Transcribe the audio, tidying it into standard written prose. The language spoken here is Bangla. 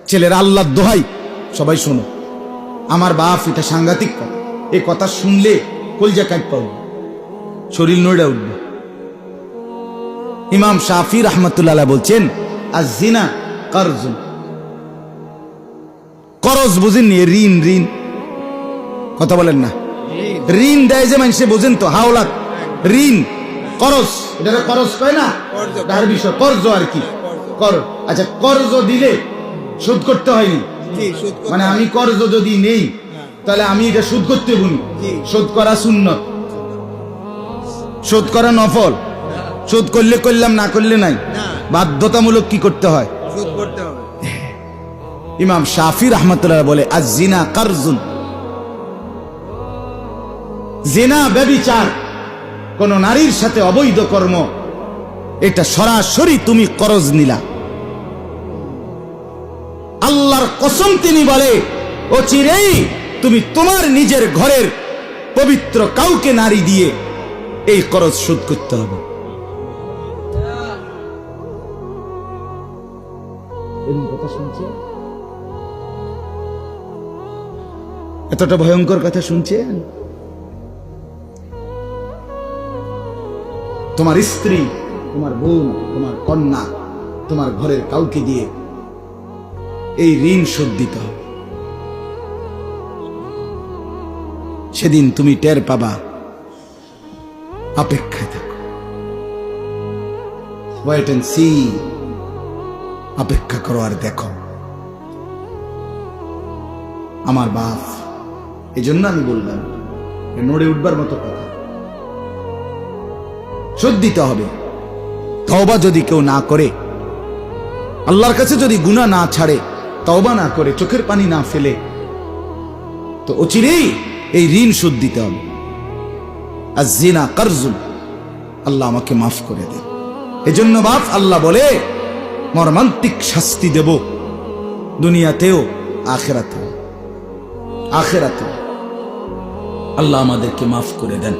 ছেলেরা আল্লাহর দোহাই, সবাই শোনো, আমার বাপ এটা সাংঘাতিক কথা, এই কথা শুনলে কলজা কাট পাবো, শরীর নড়ে উঠবে। ইমাম শাফি রাহমাতুল্লাহ বলছেন, আয-যিনা কারজুন, করজ বুঝেননি? ঋণ, ঋণ কথা বলেন না, ঋণ দেয় যে মানুষে, বোঝেন তো? হাওলাত, ঋণ, করজ, এটা করজ কয় না, তার বিষয় কর্জ আর কি, কর। আচ্ছা, কর্জ দিলে শোধ করতে হয়নি, মানে আমি কর্জ যদি নেই তাহলে আমি এটা শোধ করতে বলি, শোধ করা সুন্নত, শোধ করা নফল, শোধ করলে করলাম, না করলে নাই, বাধ্যতামূলক কি করতে হয়? শোধ করতে হবে। ইমাম শাফি রাহমাতুল্লাহ বলে, আয-যিনা কারজুন, জিনা ব্যভিচার, কোন নারীর সাথে অবৈধ কর্ম, এটা সরাসরি তুমি করজ নিলা। আল্লাহর কসম তিনি বলে, অচিরেই তুমি তোমার নিজের ঘরের পবিত্র কাউকে নারী দিয়ে এই করজ শোধ করতে হবে। এরকম কথা শুনছে, এতটা ভয়ঙ্কর কথা শুনছেন? তোমার স্ত্রী, তোমার বোন, তোমার কন্যা, তোমার ঘরের কাউকে দিয়ে এই ঋণ শোধ দিতে হবে। সেদিন তুমি টের পাবা। অপেক্ষায় থাকো, ওয়েট এন্ড সি, অপেক্ষা করো আর দেখো। আমার বাপ, এই জন্য আমি বললাম, নড়ে উঠবার মতো কথা, শোধ দিতে হবে। তওবা যদি কেউ না করে, আল্লাহর কাছে যদি গুনাহ না ছাড়ে, তওবা না করে, চোখের পানি না ফেলে, তো অচিরেই এই ঋণ শোধ দিতে হবে। আয-যিনা কারজুন, আল্লাহ আমাকে মাফ করে দেন। এজন্য বাপ, আল্লাহ বলে মর্মান্তিক শাস্তি দেব, দুনিয়াতেও আখিরাতেও। আখিরাতেও আল্লাহ আমাদেরকে মাফ করে দেন।